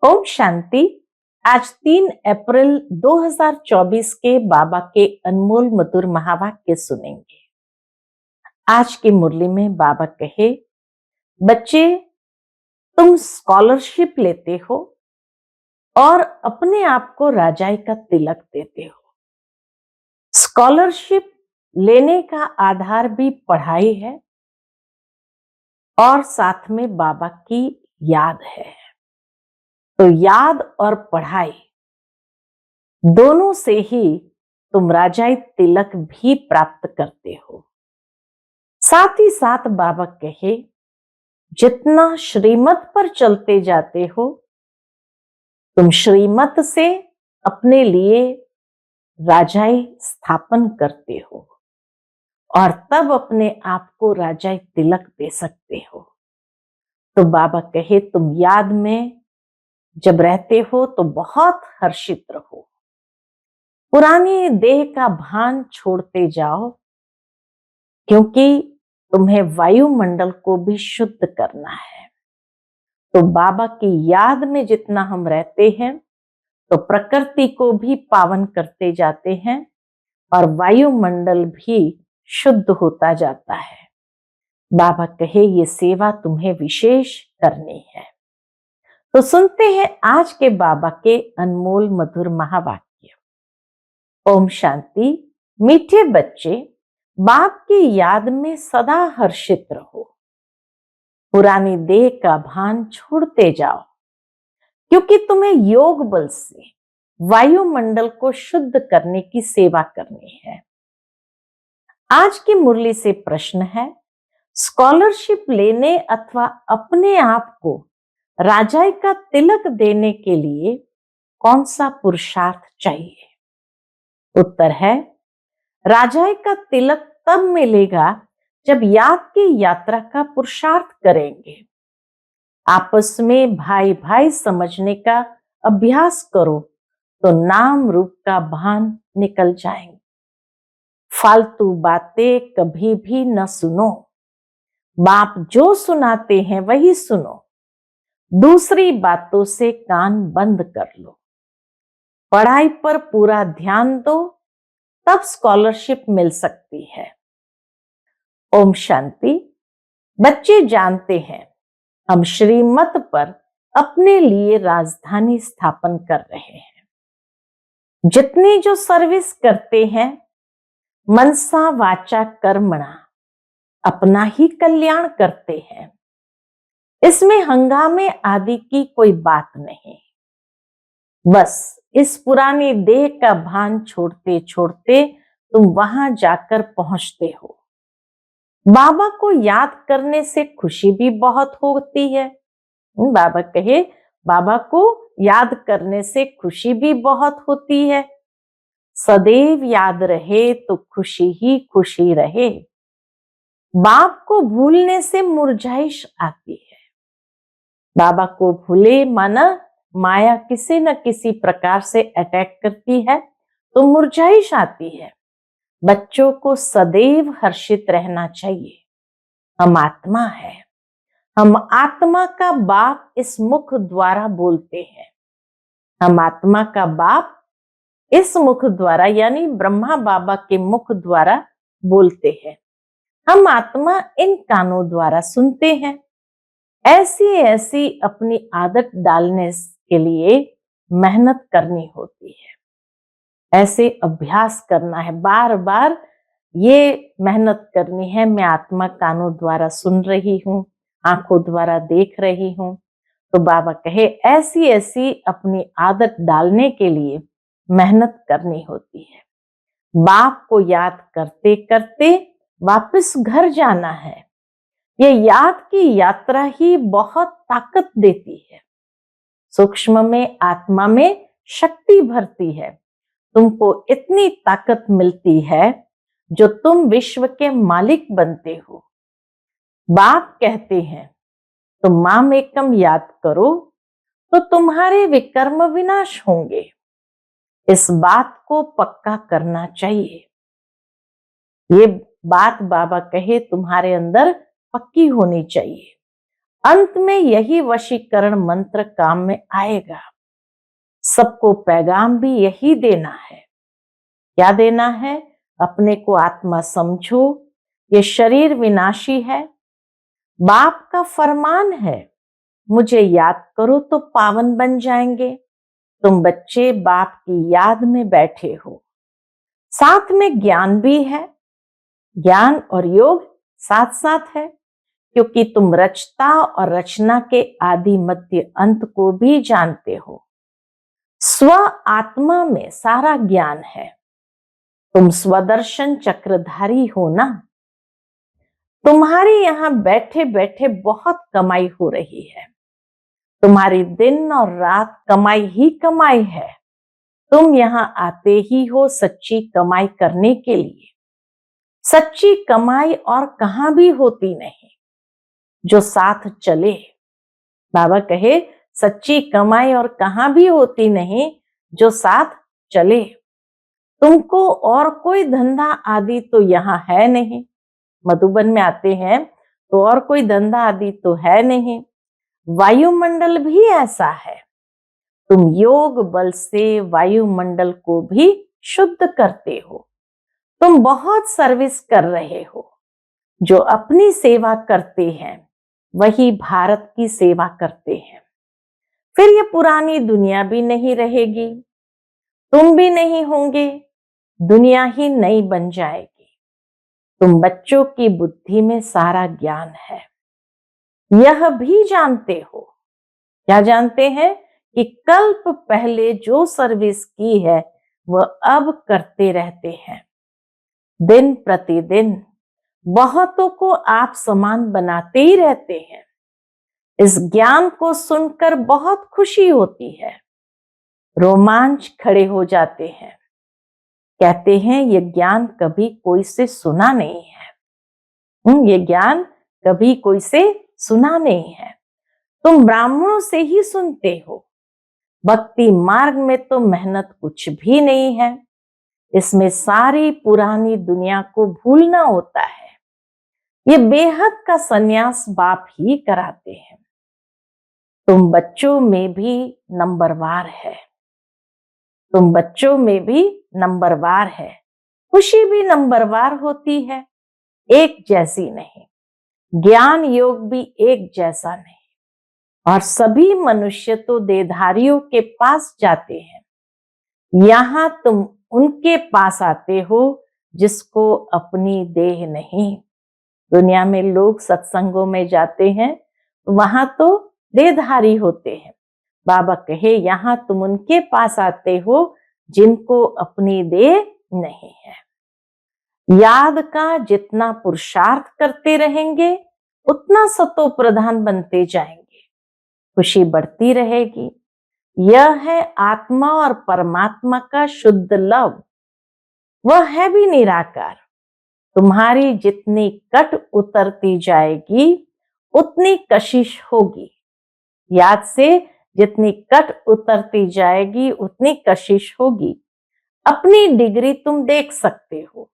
ओम शांति। आज 3 अप्रैल 2024 के बाबा के अनमोल मधुर महावाक्य सुनेंगे। आज की मुरली में बाबा कहे, बच्चे तुम स्कॉलरशिप लेते हो और अपने आप को राजाई का तिलक देते हो। स्कॉलरशिप लेने का आधार भी पढ़ाई है और साथ में बाबा की याद है। तो याद और पढ़ाई दोनों से ही तुम राजाई तिलक भी प्राप्त करते हो। साथ ही साथ बाबा कहे, जितना श्रीमत पर चलते जाते हो, तुम श्रीमत से अपने लिए राजाई स्थापन करते हो और तब अपने आप को राजाई तिलक दे सकते हो। तो बाबा कहे, तुम याद में जब रहते हो तो बहुत हर्षित रहो, पुरानी देह का भान छोड़ते जाओ, क्योंकि तुम्हें वायुमंडल को भी शुद्ध करना है। तो बाबा की याद में जितना हम रहते हैं तो प्रकृति को भी पावन करते जाते हैं और वायुमंडल भी शुद्ध होता जाता है। बाबा कहे, ये सेवा तुम्हें विशेष करनी है। तो सुनते हैं आज के बाबा के अनमोल मधुर महावाक्य। ओम शांति। मीठे बच्चे, बाप की याद में सदा हर्षित रहो, पुरानी देह का भान छोड़ते जाओ, क्योंकि तुम्हें योग बल से वायुमंडल को शुद्ध करने की सेवा करनी है। आज की मुरली से प्रश्न है, स्कॉलरशिप लेने अथवा अपने आप को राजाई का तिलक देने के लिए कौन सा पुरुषार्थ चाहिए? उत्तर है, राजाई का तिलक तब मिलेगा जब याद की यात्रा का पुरुषार्थ करेंगे। आपस में भाई भाई समझने का अभ्यास करो तो नाम रूप का भान निकल जाएंगे। फालतू बातें कभी भी न सुनो, बाप जो सुनाते हैं वही सुनो, दूसरी बातों से कान बंद कर लो। पढ़ाई पर पूरा ध्यान दो, तब स्कॉलरशिप मिल सकती है। ओम शांति। बच्चे जानते हैं, हम श्रीमत पर अपने लिए राजधानी स्थापन कर रहे हैं। जितनी जो सर्विस करते हैं, मनसा वाचा कर्मणा, अपना ही कल्याण करते हैं। इसमें हंगामे आदि की कोई बात नहीं। बस इस पुरानी देह का भान छोड़ते छोड़ते तुम वहां जाकर पहुंचते हो। बाबा को याद करने से खुशी भी बहुत होती है। बाबा कहे, बाबा को याद करने से खुशी भी बहुत होती है। सदैव याद रहे तो खुशी ही खुशी रहे। बाप को भूलने से मुरझाइश आती है। बाबा को भूले माना माया किसी न किसी प्रकार से अटैक करती है तो मुरझाइश आती है। बच्चों को सदैव हर्षित रहना चाहिए। हम आत्मा है, हम आत्मा का बाप इस मुख द्वारा बोलते हैं। हम आत्मा का बाप इस मुख द्वारा यानी ब्रह्मा बाबा के मुख द्वारा बोलते हैं। हम आत्मा इन कानों द्वारा सुनते हैं। ऐसी ऐसी अपनी आदत डालने के लिए मेहनत करनी होती है। ऐसे अभ्यास करना है, बार बार ये मेहनत करनी है। मैं आत्मा कानों द्वारा सुन रही हूँ, आंखों द्वारा देख रही हूँ। तो बाबा कहे, ऐसी ऐसी अपनी आदत डालने के लिए मेहनत करनी होती है। बाप को याद करते करते वापस घर जाना है। ये याद की यात्रा ही बहुत ताकत देती है। सूक्ष्म में आत्मा में शक्ति भरती है। तुमको इतनी ताकत मिलती है जो तुम विश्व के मालिक बनते हो। बाप कहते हैं, तुम माम एकम याद करो तो तुम्हारे विकर्म विनाश होंगे। इस बात को पक्का करना चाहिए। ये बात बाबा कहे तुम्हारे अंदर पक्की होनी चाहिए। अंत में यही वशीकरण मंत्र काम में आएगा। सबको पैगाम भी यही देना है। क्या देना है? अपने को आत्मा समझो, ये शरीर विनाशी है। बाप का फरमान है, मुझे याद करो तो पावन बन जाएंगे। तुम बच्चे बाप की याद में बैठे हो, साथ में ज्ञान भी है। ज्ञान और योग साथ साथ है, क्योंकि तुम रचता और रचना के आदि मध्य अंत को भी जानते हो। स्व आत्मा में सारा ज्ञान है। तुम स्वदर्शन चक्रधारी हो ना। तुम्हारी यहां बैठे बैठे बहुत कमाई हो रही है। तुम्हारी दिन और रात कमाई ही कमाई है। तुम यहां आते ही हो सच्ची कमाई करने के लिए। सच्ची कमाई और कहां भी होती नहीं, जो साथ चले। बाबा कहे, सच्ची कमाई और कहां भी होती नहीं, जो साथ चले। तुमको और कोई धंधा आदि तो यहाँ है नहीं। मधुबन में आते हैं तो और कोई धंधा आदि तो है नहीं। वायुमंडल भी ऐसा है। तुम योग बल से वायुमंडल को भी शुद्ध करते हो। तुम बहुत सर्विस कर रहे हो। जो अपनी सेवा करते हैं वही भारत की सेवा करते हैं। फिर ये पुरानी दुनिया भी नहीं रहेगी, तुम भी नहीं होंगे, दुनिया ही नई बन जाएगी। तुम बच्चों की बुद्धि में सारा ज्ञान है। यह भी जानते हो, क्या जानते हैं? कि कल्प पहले जो सर्विस की है वह अब करते रहते हैं। दिन प्रतिदिन बहुतों को आप समान बनाते ही रहते हैं। इस ज्ञान को सुनकर बहुत खुशी होती है। रोमांच खड़े हो जाते हैं। कहते हैं ये ज्ञान कभी कोई से सुना नहीं है। ये ज्ञान कभी कोई से सुना नहीं है। तुम ब्राह्मणों से ही सुनते हो। भक्ति मार्ग में तो मेहनत कुछ भी नहीं है। इसमें सारी पुरानी दुनिया को भूलना होता है। ये बेहद का सन्यास बाप ही कराते हैं। तुम बच्चों में भी नंबरवार है। तुम बच्चों में भी नंबरवार है। खुशी भी नंबरवार होती है, एक जैसी नहीं। ज्ञान योग भी एक जैसा नहीं। और सभी मनुष्य तो देहधारियों के पास जाते हैं। यहां तुम उनके पास आते हो जिसको अपनी देह नहीं। दुनिया में लोग सत्संगों में जाते हैं, वहां तो देहधारी होते हैं। बाबा कहे, यहां तुम उनके पास आते हो जिनको अपनी देह नहीं है। याद का जितना पुरुषार्थ करते रहेंगे उतना सतो प्रधान बनते जाएंगे। खुशी बढ़ती रहेगी। यह है आत्मा और परमात्मा का शुद्ध लव। वह है भी निराकार। तुम्हारी जितनी कट उतरती जाएगी उतनी कशिश होगी। याद से जितनी कट उतरती जाएगी उतनी कशिश होगी। अपनी डिग्री तुम देख सकते हो,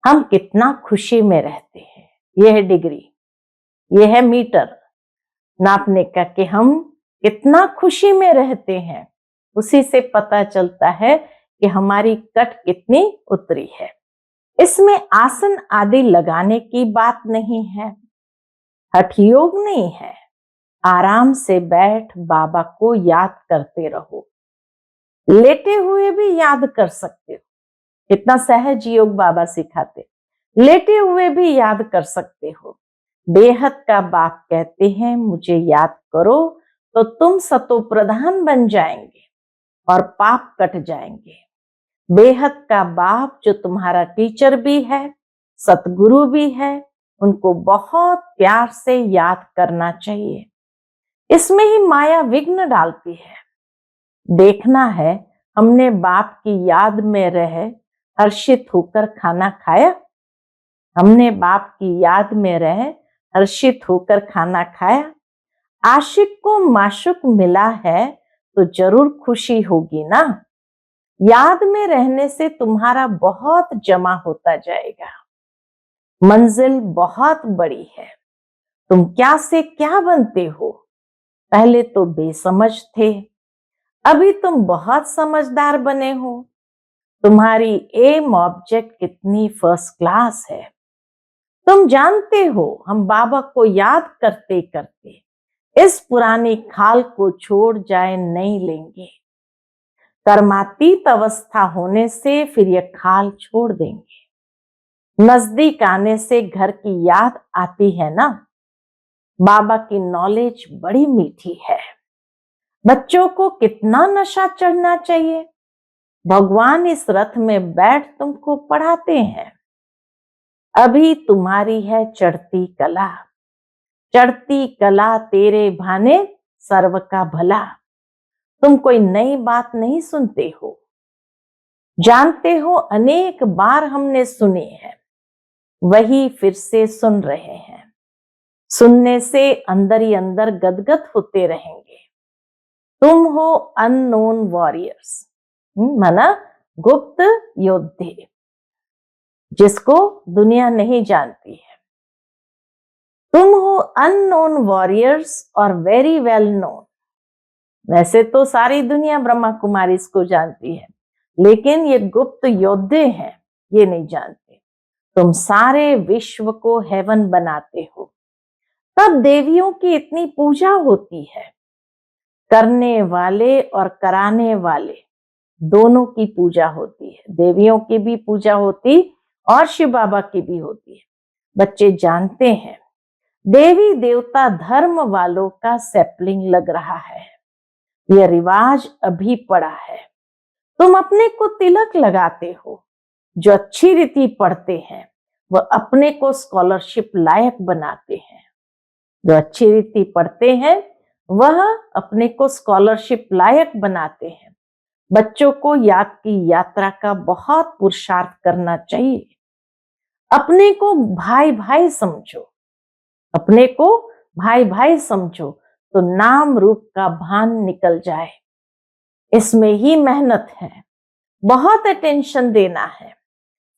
हम कितना खुशी में रहते हैं। यह है डिग्री, यह है मीटर नापने का कि हम कितना खुशी में रहते हैं। उसी से पता चलता है कि हमारी कट कितनी उतरी है। इसमें आसन आदि लगाने की बात नहीं है, हठ योग नहीं है। आराम से बैठ बाबा को याद करते रहो। लेटे हुए भी याद कर सकते हो। कितना सहज योग बाबा सिखाते। लेटे हुए भी याद कर सकते हो। बेहद का बाप कहते हैं, मुझे याद करो तो तुम सतो प्रधान बन जाएंगे और पाप कट जाएंगे। बेहद का बाप जो तुम्हारा टीचर भी है, सतगुरु भी है, उनको बहुत प्यार से याद करना चाहिए। इसमें ही माया विघ्न डालती है। देखना है, हमने बाप की याद में रह हर्षित होकर खाना खाया। हमने बाप की याद में रह हर्षित होकर खाना खाया। आशिक को माशुक मिला है तो जरूर खुशी होगी ना। याद में रहने से तुम्हारा बहुत जमा होता जाएगा। मंजिल बहुत बड़ी है। तुम क्या से क्या बनते हो? पहले तो बेसमझ थे, अभी तुम बहुत समझदार बने हो। तुम्हारी एम ऑब्जेक्ट कितनी फर्स्ट क्लास है। तुम जानते हो हम बाबा को याद करते करते इस पुरानी खाल को छोड़ जाए नहीं लेंगे। कर्मातीत अवस्था होने से फिर यह खाल छोड़ देंगे। नजदीक आने से घर की याद आती है ना। बाबा की नॉलेज बड़ी मीठी है। बच्चों को कितना नशा चढ़ना चाहिए। भगवान इस रथ में बैठ तुमको पढ़ाते हैं। अभी तुम्हारी है चढ़ती कला। चढ़ती कला तेरे भाने सर्व का भला। तुम कोई नई बात नहीं सुनते हो। जानते हो अनेक बार हमने सुने हैं, वही फिर से सुन रहे हैं। सुनने से अंदर ही अंदर गदगद होते रहेंगे। तुम हो अननोन वॉरियर्स, माना गुप्त योद्धे, जिसको दुनिया नहीं जानती है। तुम हो अननोन वॉरियर्स और वेरी वेल नोन। वैसे तो सारी दुनिया ब्रह्मा कुमारी इसको जानती है, लेकिन ये गुप्त योद्धे हैं, ये नहीं जानते। तुम सारे विश्व को हेवन बनाते हो। तब देवियों की इतनी पूजा होती है। करने वाले और कराने वाले दोनों की पूजा होती है। देवियों की भी पूजा होती और शिव बाबा की भी होती है। बच्चे जानते हैं देवी देवता धर्म वालों का सैपलिंग लग रहा है। यह रिवाज अभी पड़ा है। तुम अपने को तिलक लगाते हो। जो अच्छी रीति पढ़ते हैं वह अपने को स्कॉलरशिप लायक बनाते हैं। जो अच्छी रीति पढ़ते हैं वह अपने को स्कॉलरशिप लायक बनाते हैं। बच्चों को याद की यात्रा का बहुत पुरुषार्थ करना चाहिए। अपने को भाई भाई समझो। अपने को भाई भाई समझो तो नाम रूप का भान निकल जाए। इसमें ही मेहनत है। बहुत अटेंशन देना है।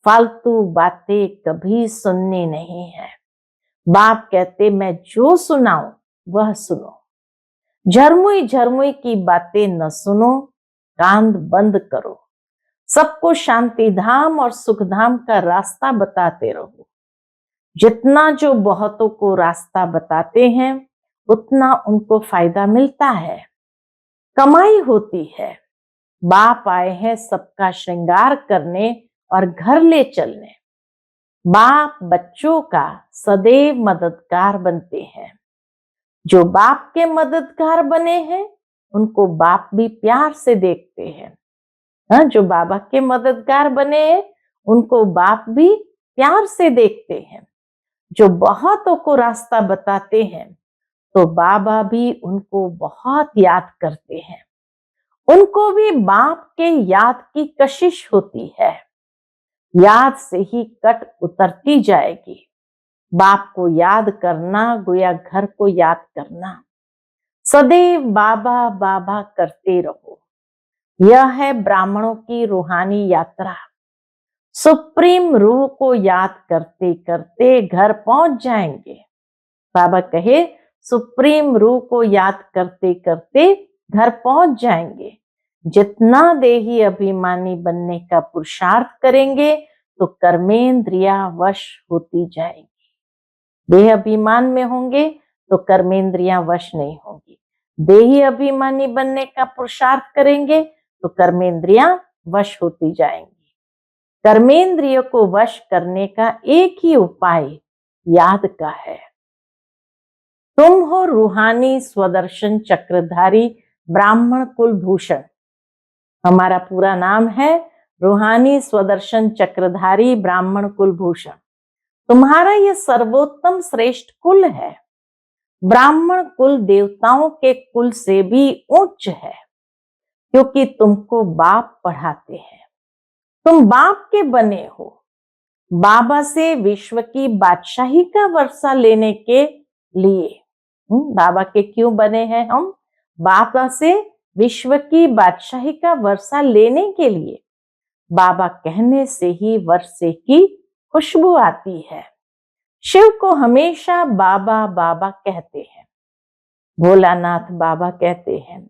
फालतू बातें कभी सुननी नहीं है। बाप कहते मैं जो सुनाऊं वह सुनो। झरमुई झरमुई की बातें न सुनो। कान बंद करो। सबको शांति धाम और सुख धाम का रास्ता बताते रहो। जितना जो बहुतों को रास्ता बताते हैं उतना उनको फायदा मिलता है, कमाई होती है। बाप आए हैं सबका श्रृंगार करने और घर ले चलने। बाप बच्चों का सदैव मददगार बनते हैं। जो बाप के मददगार बने हैं उनको बाप भी प्यार से देखते हैं। हाँ, जो बाबा के मददगार बने हैं उनको बाप भी प्यार से देखते हैं। जो बहुतों को रास्ता बताते हैं तो बाबा भी उनको बहुत याद करते हैं। उनको भी बाप के याद की कशिश होती है। याद से ही कट उतरती जाएगी। बाप को याद करना गोया घर को याद करना। सदैव बाबा बाबा करते रहो। यह है ब्राह्मणों की रूहानी यात्रा। सुप्रीम रूह को याद करते करते घर पहुंच जाएंगे। बाबा कहे सुप्रीम रूह को याद करते करते घर पहुंच जाएंगे। जितना देही अभिमानी बनने का पुरुषार्थ करेंगे तो कर्मेंद्रिया वश होती जाएगी। देह अभिमान में होंगे तो कर्मेंद्रिया वश नहीं होंगी। देही अभिमानी बनने का पुरुषार्थ करेंगे तो कर्मेंद्रिया वश होती जाएंगी। कर्मेंद्रिय को वश करने का एक ही उपाय याद का है। तुम हो रूहानी स्वदर्शन चक्रधारी ब्राह्मण कुलभूषण। हमारा पूरा नाम है रूहानी स्वदर्शन चक्रधारी ब्राह्मण कुलभूषण। तुम्हारा यह सर्वोत्तम श्रेष्ठ कुल है। ब्राह्मण कुल देवताओं के कुल से भी उच्च है, क्योंकि तुमको बाप पढ़ाते हैं। तुम बाप के बने हो। बाबा से विश्व की बादशाही का वर्षा लेने के लिए। बाबा के क्यों बने हैं हम? बाबा से विश्व की बादशाही का वर्षा लेने के लिए। बाबा कहने से ही वर्षे की खुशबू आती है। शिव को हमेशा बाबा बाबा कहते हैं, भोलानाथ बाबा कहते हैं।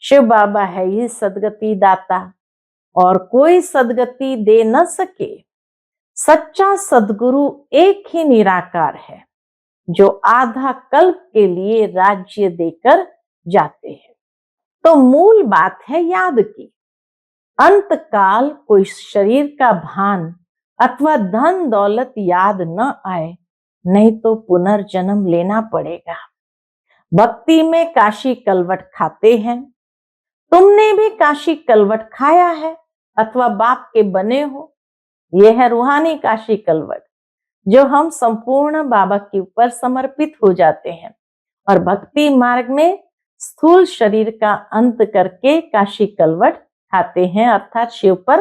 शिव बाबा है ही सदगति दाता और कोई सदगति दे न सके। सच्चा सदगुरु एक ही निराकार है जो आधा कल्प के लिए राज्य देकर जाते हैं। तो मूल बात है याद की। अंत काल कोई शरीर का भान अथवा धन दौलत याद न आए, नहीं तो पुनर्जन्म लेना पड़ेगा। भक्ति में काशी कलवट खाते हैं। तुमने भी काशी कलवट खाया है अथवा बाप के बने हो। यह है रूहानी काशी कलवट, जो हम संपूर्ण बाबा के ऊपर समर्पित हो जाते हैं और भक्ति मार्ग में स्थूल शरीर का अंत करके काशी कलवट खाते हैं, अर्थात शिव पर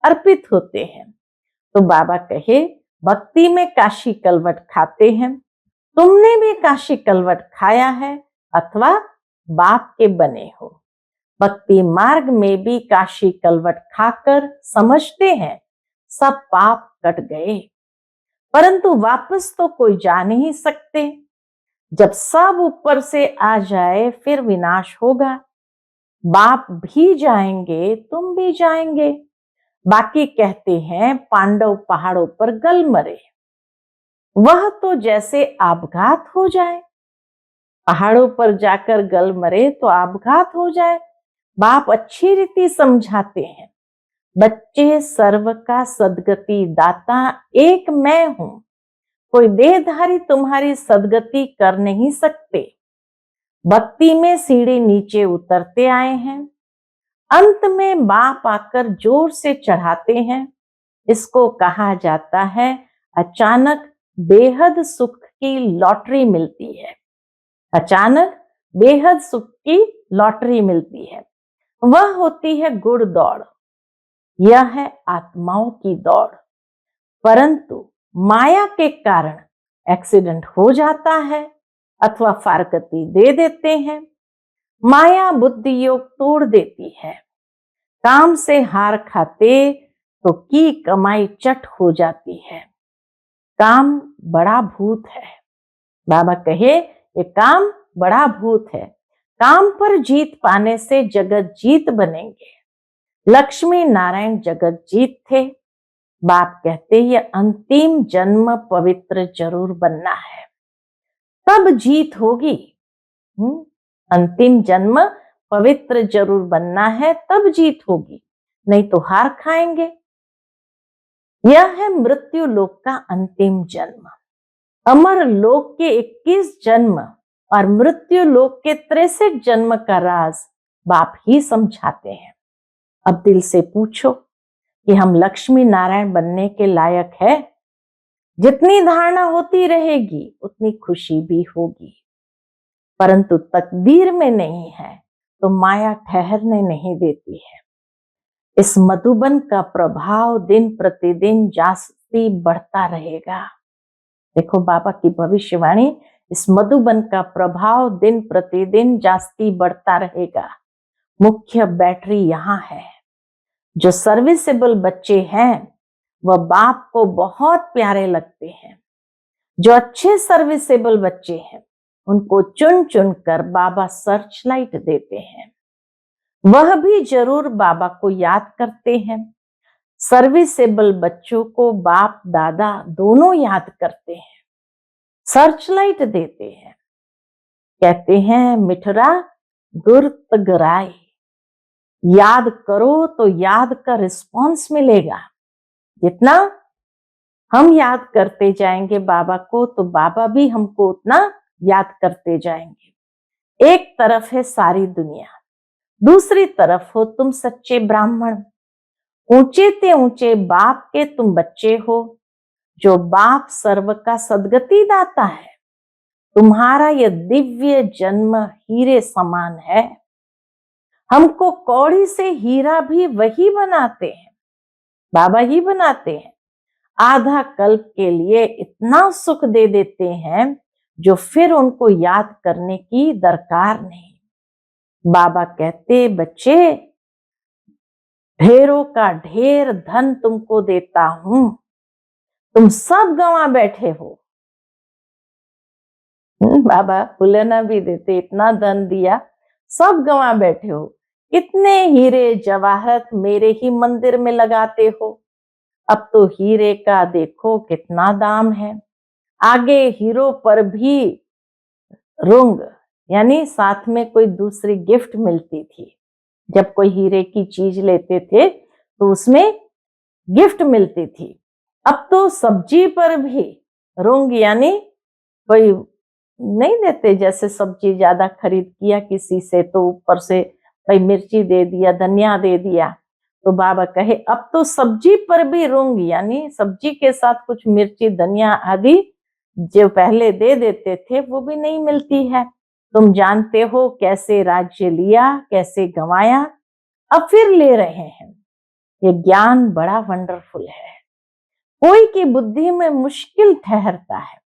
अर्पित होते हैं। तो बाबा कहे, भक्ति में काशी कलवट खाते हैं। तुमने भी काशी कलवट खाया है अथवा बाप के बने हो। भक्ति मार्ग में भी काशी कलवट खाकर समझते हैं सब पाप कट गए, परंतु वापस तो कोई जा नहीं सकते। जब सब ऊपर से आ जाए फिर विनाश होगा। बाप भी जाएंगे, तुम भी जाएंगे। बाकी कहते हैं पांडव पहाड़ों पर गल मरे। वह तो जैसे आपघात हो जाए, पहाड़ों पर जाकर गल मरे तो आपघात हो जाए। बाप अच्छी रीति समझाते हैं, बच्चे सर्व का सदगति दाता एक मैं हूं। कोई देहधारी तुम्हारी सदगति कर नहीं सकते। भक्ति में सीढ़ी नीचे उतरते आए हैं, अंत में बाप आकर जोर से चढ़ाते हैं। इसको कहा जाता है अचानक बेहद सुख की लॉटरी मिलती है। अचानक बेहद सुख की लॉटरी मिलती है। वह होती है गुड़ दौड़। यह है आत्माओं की दौड़, परंतु माया के कारण एक्सीडेंट हो जाता है अथवा फारकती दे देते हैं। माया बुद्धि योग तोड़ देती है। काम से हार खाते तो की कमाई चट हो जाती है। काम बड़ा भूत है। बाबा कहे ये काम बड़ा भूत है। काम पर जीत पाने से जगत जीत बनेंगे। लक्ष्मी नारायण जगत जीत थे। बाप कहते ये अंतिम जन्म पवित्र जरूर बनना है, तब जीत होगी। अंतिम जन्म पवित्र जरूर बनना है, तब जीत होगी, नहीं तो हार खाएंगे। यह है मृत्यु लोक का अंतिम जन्म। अमर लोक के 21 जन्म और मृत्यु लोक के 63 जन्म का राज बाप ही समझाते हैं। अब दिल से पूछो कि हम लक्ष्मी नारायण बनने के लायक है? जितनी धारणा होती रहेगी उतनी खुशी भी होगी, परंतु तकदीर में नहीं है तो माया ठहरने नहीं देती है। इस मधुबन का प्रभाव दिन प्रतिदिन जास्ती बढ़ता रहेगा। देखो बाबा की भविष्यवाणी, इस मधुबन का प्रभाव दिन प्रतिदिन जास्ती बढ़ता रहेगा। मुख्य बैटरी यहाँ है। जो सर्विसेबल बच्चे हैं वह बाप को बहुत प्यारे लगते हैं। जो अच्छे सर्विसेबल बच्चे हैं उनको चुन चुन कर बाबा सर्च लाइट देते हैं। वह भी जरूर बाबा को याद करते हैं। सर्विसेबल बच्चों को बाप दादा दोनों याद करते हैं, सर्च लाइट देते हैं। कहते हैं मिठरा गुरत गराए, याद करो तो याद का रिस्पॉन्स मिलेगा। जितना हम याद करते जाएंगे बाबा को तो बाबा भी हमको उतना याद करते जाएंगे। एक तरफ है सारी दुनिया, दूसरी तरफ हो तुम सच्चे ब्राह्मण। ऊंचे ते ऊंचे बाप के तुम बच्चे हो। जो बाप सर्व का सदगति दाता है, तुम्हारा यह दिव्य जन्म हीरे समान है। हमको कौड़ी से हीरा भी वही बनाते हैं, बाबा ही बनाते हैं। आधा कल्प के लिए इतना सुख दे देते हैं जो फिर उनको याद करने की दरकार नहीं। बाबा कहते बच्चे ढेरों का ढेर धन तुमको देता हूं, तुम सब गंवा बैठे हो। बाबा भूलना भी देते, इतना धन दिया, सब गंवा बैठे हो। कितने हीरे जवाहरत मेरे ही मंदिर में लगाते हो। अब तो हीरे का देखो कितना दाम है। आगे हीरो पर भी रुंग, यानी साथ में कोई दूसरी गिफ्ट मिलती थी। जब कोई हीरे की चीज लेते थे तो उसमें गिफ्ट मिलती थी। अब तो सब्जी पर भी रुंग, यानी कोई नहीं देते। जैसे सब्जी ज्यादा खरीद किया किसी से तो ऊपर से भाई मिर्ची दे दिया, धनिया दे दिया। तो बाबा कहे अब तो सब्जी पर भी रुंग, यानी सब्जी के साथ कुछ मिर्ची धनिया आदि जो पहले दे देते थे वो भी नहीं मिलती है। तुम जानते हो कैसे राज्य लिया, कैसे गंवाया, अब फिर ले रहे हैं। ये ज्ञान बड़ा वंडरफुल है। कोई की बुद्धि में मुश्किल ठहरता है।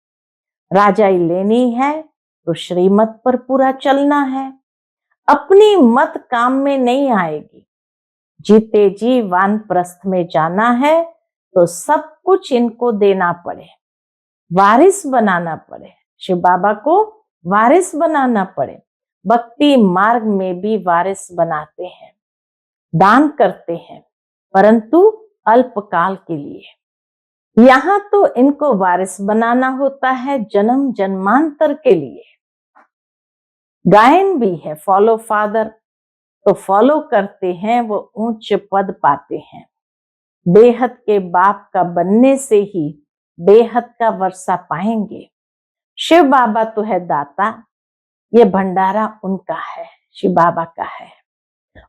राजाई लेनी है तो श्रीमत पर पूरा चलना है। अपनी मत काम में नहीं आएगी। जीते जी वानप्रस्थ में जाना है तो सब कुछ इनको देना पड़े, वारिस बनाना पड़े। शिव बाबा को वारिस बनाना पड़े। भक्ति मार्ग में भी वारिस बनाते हैं, दान करते हैं, परंतु अल्पकाल के लिए। यहां तो इनको वारिस बनाना होता है जन्म जन्मांतर के लिए। गायन भी है फॉलो फादर, तो फॉलो करते हैं वो ऊंच पद पाते हैं। बेहद के बाप का बनने से ही बेहद का वर्षा पाएंगे। शिव बाबा तो है दाता, ये भंडारा उनका है, शिव बाबा का है।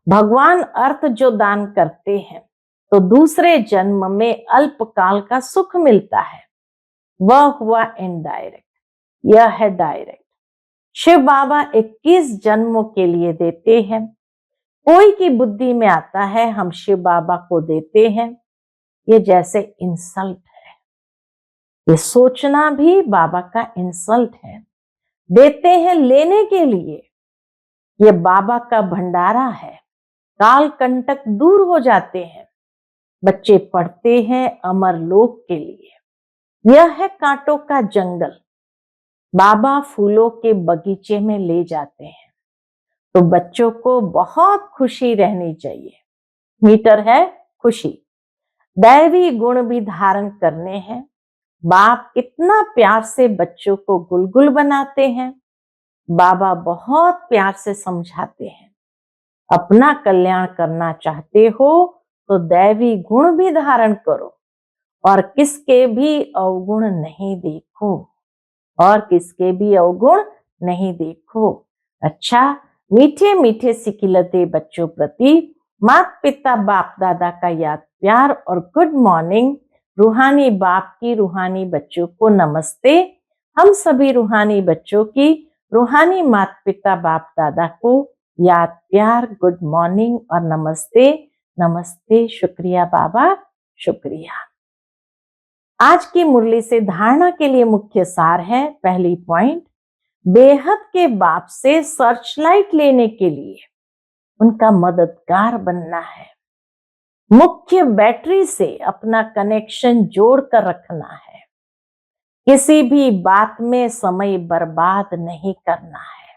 भगवान अर्थ जो दान करते हैं तो दूसरे जन्म में अल्पकाल का सुख मिलता है। वह हुआ इनडायरेक्ट, यह है डायरेक्ट। शिव बाबा 21 जन्मों के लिए देते हैं। कोई की बुद्धि में आता है हम शिव बाबा को देते हैं, ये जैसे इंसल्ट है। ये सोचना भी बाबा का इंसल्ट है। देते हैं लेने के लिए। ये बाबा का भंडारा है। काल कंटक दूर हो जाते हैं। बच्चे पढ़ते हैं अमर लोक के लिए। यह है कांटों का जंगल। बाबा फूलों के बगीचे में ले जाते हैं तो बच्चों को बहुत खुशी रहनी चाहिए। मीटर है खुशी। दैवी गुण भी धारण करने हैं। बाप कितना प्यार से बच्चों को गुलगुल बनाते हैं। बाबा बहुत प्यार से समझाते हैं, अपना कल्याण करना चाहते हो तो दैवी गुण भी धारण करो और किसके भी अवगुण नहीं देखो, और किसके भी अवगुण नहीं देखो। अच्छा, मीठे मीठे सिकिलते बच्चों प्रति माता पिता बाप दादा का याद प्यार और गुड मॉर्निंग। रूहानी बाप की रूहानी बच्चों को नमस्ते। हम सभी रूहानी बच्चों की रूहानी माता पिता बाप दादा को याद प्यार, गुड मॉर्निंग और नमस्ते। नमस्ते, शुक्रिया बाबा, शुक्रिया। आज की मुरली से धारणा के लिए मुख्य सार है। पहली पॉइंट, बेहद के बाप से सर्चलाइट लेने के लिए उनका मददगार बनना है। मुख्य बैटरी से अपना कनेक्शन जोड़कर रखना है। किसी भी बात में समय बर्बाद नहीं करना है।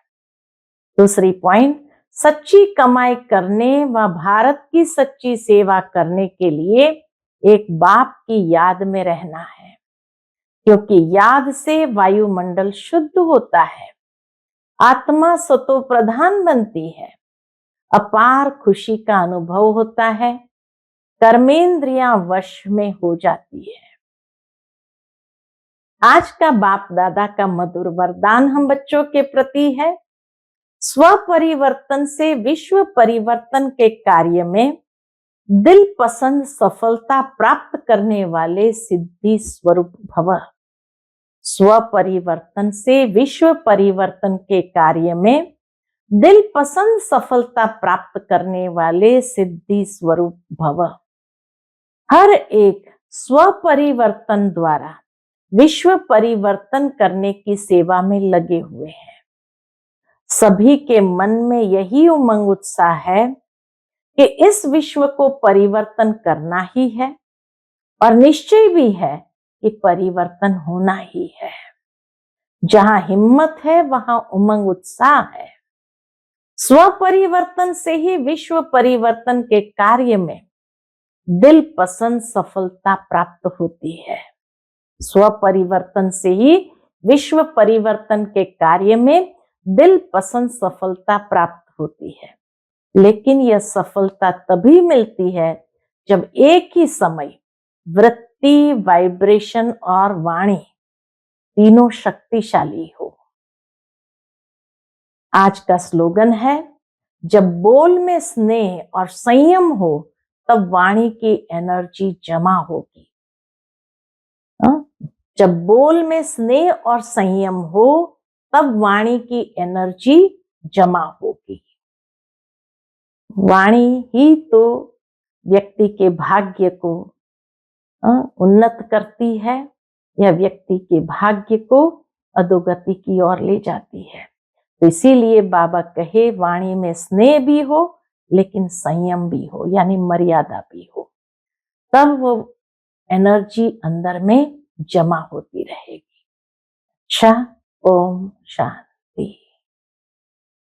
दूसरी पॉइंट, सच्ची कमाई करने व भारत की सच्ची सेवा करने के लिए एक बाप की याद में रहना है, क्योंकि याद से वायुमंडल शुद्ध होता है, आत्मा सतो प्रधान बनती है, अपार खुशी का अनुभव होता है, कर्मेंद्रियां वश में हो जाती है। आज का बाप दादा का मधुर वरदान हम बच्चों के प्रति है। स्व परिवर्तन से विश्व परिवर्तन के कार्य में दिल पसंद सफलता प्राप्त करने वाले सिद्धि स्वरूप भव। स्व परिवर्तन से विश्व परिवर्तन के कार्य में दिल पसंद सफलता प्राप्त करने वाले सिद्धि स्वरूप भव। हर एक स्व परिवर्तन द्वारा विश्व परिवर्तन करने की सेवा में लगे हुए हैं। सभी के मन में यही उमंग उत्साह है कि इस विश्व को परिवर्तन करना ही है और निश्चय भी है कि परिवर्तन होना ही है। जहां हिम्मत है वहां उमंग उत्साह है। स्व परिवर्तन से ही विश्व परिवर्तन के कार्य में दिल पसंद सफलता प्राप्त होती है। स्व परिवर्तन से ही विश्व परिवर्तन के कार्य में दिल पसंद सफलता प्राप्त होती है। लेकिन यह सफलता तभी मिलती है जब एक ही समय वृत्ति, वाइब्रेशन और वाणी तीनों शक्तिशाली हो। आज का स्लोगन है, जब बोल में स्नेह और संयम हो तब वाणी की एनर्जी जमा होगी। जब बोल में स्नेह और संयम हो तब वाणी की एनर्जी जमा होगी। वाणी ही तो व्यक्ति के भाग्य को उन्नत करती है या व्यक्ति के भाग्य को अधोगति की ओर ले जाती है। तो इसीलिए बाबा कहे वाणी में स्नेह भी हो लेकिन संयम भी हो, यानी मर्यादा भी हो, तब वो एनर्जी अंदर में जमा होती रहेगी। अच्छा, ओम शांति।